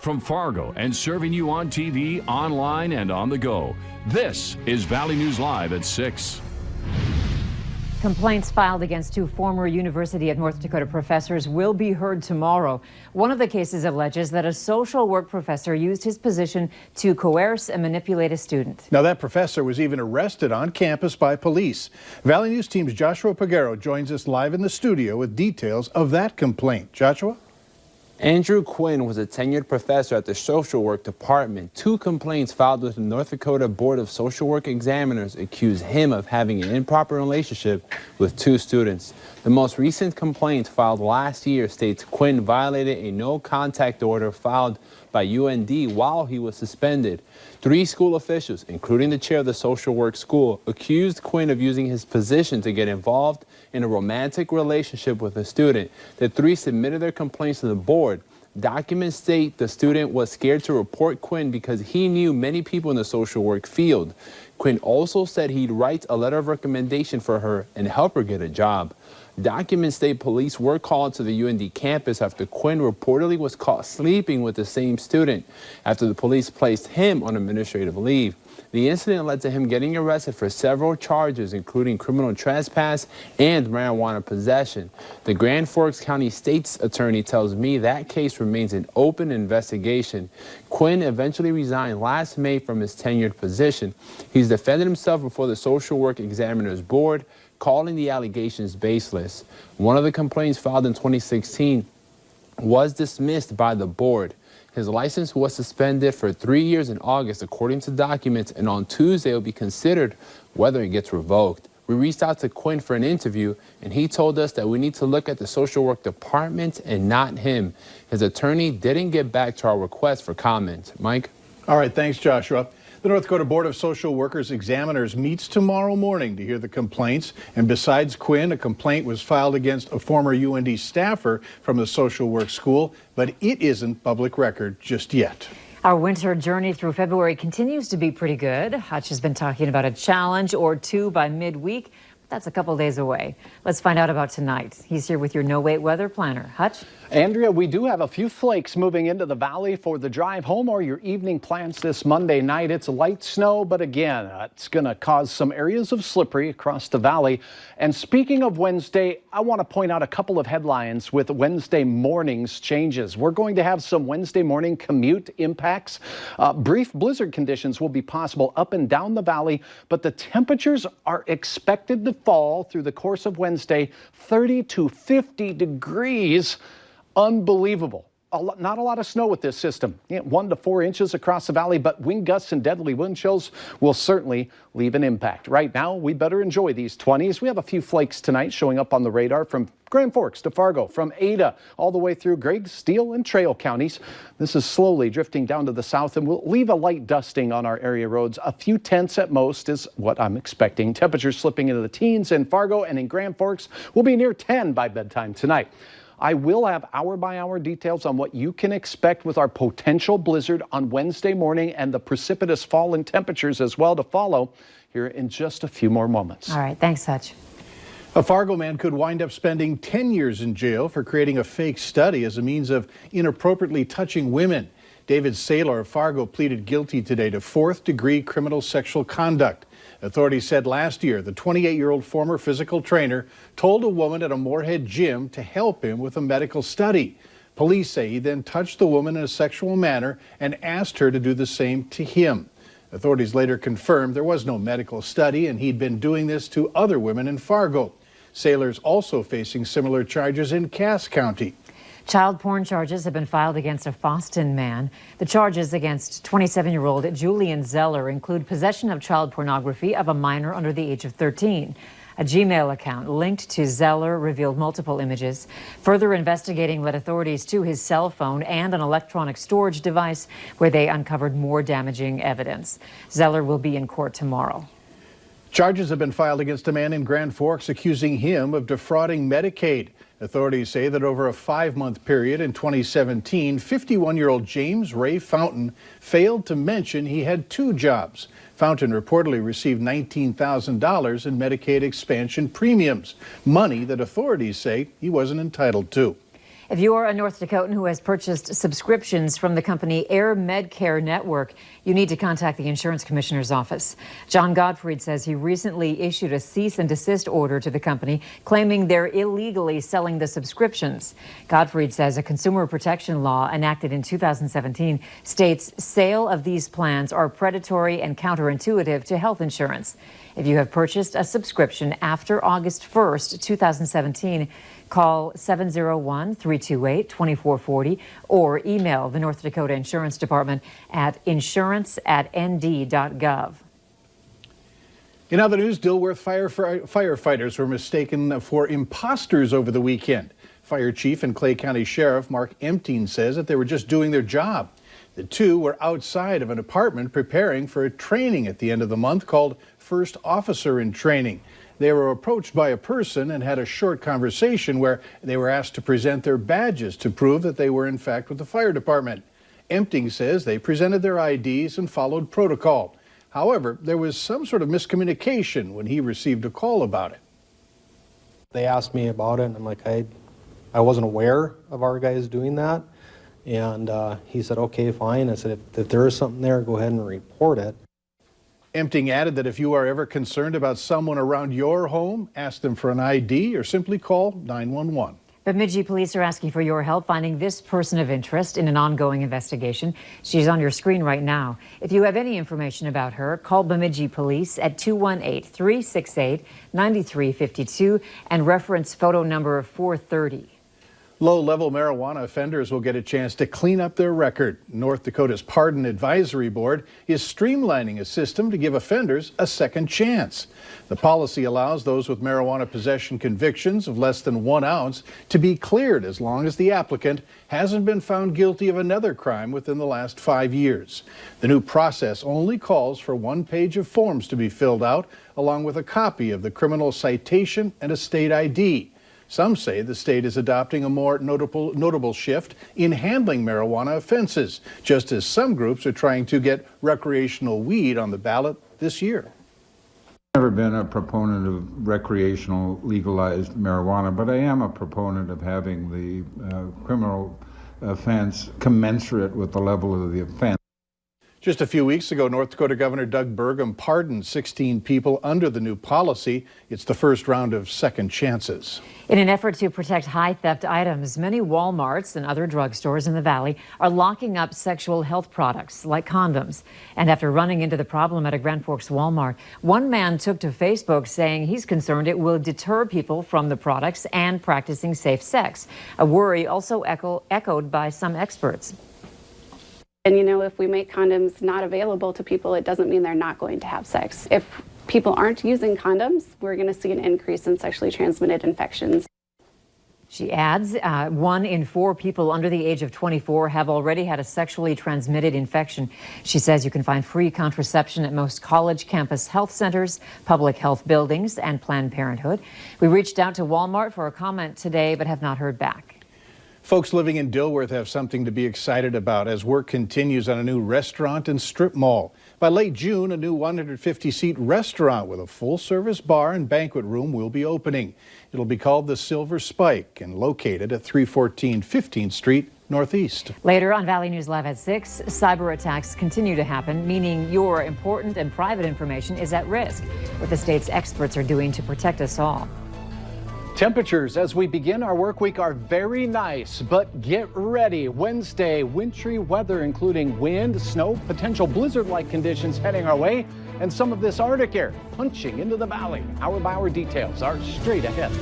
from Fargo and serving you on TV, online, and on the go. This is Valley News Live at 6. Complaints filed against two former University of North Dakota professors will be heard tomorrow. One of the cases alleges that a social work professor used his position to coerce and manipulate a student. Now, that professor was even arrested on campus by police. Valley News Team's Joshua Pagaro joins us live in the studio with details of that complaint. Joshua? Andrew Quinn was a tenured professor at the social work department. Two complaints filed with the North Dakota Board of Social Work Examiners accuse him of having an improper relationship with two students. The most recent complaint filed last year states Quinn violated a no-contact order filed by UND while he was suspended. Three school officials, including the chair of the social work school, accused Quinn of using his position to get involved in a romantic relationship with a student. The three submitted their complaints to the board. Documents state the student was scared to report Quinn because he knew many people in the social work field. Quinn also said he'd write a letter of recommendation for her and help her get a job. Documents state police were called to the UND campus after Quinn reportedly was caught sleeping with the same student after the police placed him on administrative leave. The incident led to him getting arrested for several charges, including criminal trespass and marijuana possession. The Grand Forks County State's attorney tells me that case remains an open investigation. Quinn eventually resigned last May from his tenured position. He's defended himself before the Social Work Examiners Board, calling the allegations baseless. One of the complaints filed in 2016 was dismissed by the board. His license was suspended for 3 years in August, according to documents, and on Tuesday it will be considered whether it gets revoked. We reached out to Quinn for an interview, and he told us that we need to look at the social work department and not him. His attorney didn't get back to our request for comment. Mike? All right, thanks, Joshua. The North Dakota Board of Social Workers Examiners meets tomorrow morning to hear the complaints. And besides Quinn, a complaint was filed against a former UND staffer from the social work school, but it isn't public record just yet. Our winter journey through February continues to be pretty good. Hutch has been talking about a challenge or two by midweek. That's a couple days away. Let's find out about tonight. He's here with your no-wait weather planner. Hutch? Andrea, we do have a few flakes moving into the valley for the drive home or your evening plans this Monday night. It's light snow, but again, it's going to cause some areas of slippery across the valley. And speaking of Wednesday, I want to point out a couple of headlines with Wednesday morning's changes. We're going to have some Wednesday morning commute impacts. Brief blizzard conditions will be possible up and down the valley, but the temperatures are expected to fall through the course of Wednesday, 30 to 50 degrees. Unbelievable. Not a lot of snow with this system. 1 to 4 inches across the valley, but wind gusts and deadly wind chills will certainly leave an impact. Right now, we better enjoy these 20s. We have a few flakes tonight showing up on the radar from Grand Forks to Fargo, from Ada all the way through Gregg, Steele, and Trail counties. This is slowly drifting down to the south and will leave a light dusting on our area roads. A few tenths at most is what I'm expecting. Temperatures slipping into the teens in Fargo and in Grand Forks will be near 10 by bedtime tonight. I will have hour-by-hour details on what you can expect with our potential blizzard on Wednesday morning and the precipitous fall in temperatures as well to follow here in just a few more moments. All right, thanks, Hutch. A Fargo man could wind up spending 10 years in jail for creating a fake study as a means of inappropriately touching women. David Saylor of Fargo pleaded guilty today to fourth-degree criminal sexual conduct. Authorities said last year the 28-year-old former physical trainer told a woman at a Moorhead gym to help him with a medical study. Police say he then touched the woman in a sexual manner and asked her to do the same to him. Authorities later confirmed there was no medical study and he'd been doing this to other women in Fargo. Saylor's also facing similar charges in Cass County. Child porn charges have been filed against a Foston man. The charges against 27-year-old Julian Zeller include possession of child pornography of a minor under the age of 13. A Gmail account linked to Zeller revealed multiple images. Further investigating led authorities to his cell phone and an electronic storage device where they uncovered more damaging evidence. Zeller will be in court tomorrow. Charges have been filed against a man in Grand Forks accusing him of defrauding Medicaid. Authorities say that over a 5-month period in 2017, 51-year-old James Ray Fountain failed to mention he had 2 jobs. Fountain reportedly received $19,000 in Medicaid expansion premiums, money that authorities say he wasn't entitled to. If you are a North Dakotan who has purchased subscriptions from the company Air Medcare Network, you need to contact the Insurance Commissioner's office. John Gottfried says he recently issued a cease and desist order to the company, claiming they're illegally selling the subscriptions. Gottfried says a consumer protection law enacted in 2017 states sale of these plans are predatory and counterintuitive to health insurance. If you have purchased a subscription after August 1st, 2017, call 701-328-2440 or email the North Dakota Insurance Department at insurance@nd.gov. In other news, Dilworth firefighters were mistaken for imposters over the weekend. Fire Chief and Clay County Sheriff Mark Empting says that they were just doing their job. The two were outside of an apartment preparing for a training at the end of the month called First Officer in Training. They were approached by a person and had a short conversation where they were asked to present their badges to prove that they were in fact with the fire department. Empting says they presented their IDs and followed protocol. However, there was some sort of miscommunication when he received a call about it. They asked me about it, and I'm like, I wasn't aware of our guys doing that. And he said, okay, fine. I said, if there is something there, go ahead and report it. Empting added that if you are ever concerned about someone around your home, ask them for an ID or simply call 911. Bemidji Police are asking for your help finding this person of interest in an ongoing investigation. She's on your screen right now. If you have any information about her, call Bemidji Police at 218-368-9352 and reference photo number 430. Low-level marijuana offenders will get a chance to clean up their record. North Dakota's Pardon Advisory Board is streamlining a system to give offenders a second chance. The policy allows those with marijuana possession convictions of less than 1 ounce to be cleared as long as the applicant hasn't been found guilty of another crime within the last 5 years. The new process only calls for 1 page of forms to be filled out, along with a copy of the criminal citation and a state ID. Some say the state is adopting a more notable shift in handling marijuana offenses, just as some groups are trying to get recreational weed on the ballot this year. I've never been a proponent of recreational legalized marijuana, but I am a proponent of having the criminal offense commensurate with the level of the offense. Just a few weeks ago, North Dakota Governor Doug Burgum pardoned 16 people under the new policy. It's the first round of second chances. In an effort to protect high theft items, many Walmarts and other drugstores in the Valley are locking up sexual health products like condoms. And after running into the problem at a Grand Forks Walmart, one man took to Facebook saying he's concerned it will deter people from the products and practicing safe sex, a worry also echoed by some experts. And you know, if we make condoms not available to people, it doesn't mean they're not going to have sex. If people aren't using condoms, we're going to see an increase in sexually transmitted infections. She adds, 1 in 4 people under the age of 24 have already had a sexually transmitted infection. She says you can find free contraception at most college campus health centers, public health buildings, and Planned Parenthood. We reached out to Walmart for a comment today, but have not heard back. Folks living in Dilworth have something to be excited about as work continues on a new restaurant and strip mall. By late June, a new 150-seat restaurant with a full-service bar and banquet room will be opening. It'll be called the Silver Spike and located at 314 15th Street Northeast. Later on Valley News Live at 6, cyber attacks continue to happen, meaning your important and private information is at risk. What the state's experts are doing to protect us all. Temperatures as we begin our work week are very nice, but get ready. Wednesday, wintry weather, including wind, snow, potential blizzard-like conditions heading our way, and some of this Arctic air punching into the valley. Hour by hour details are straight ahead.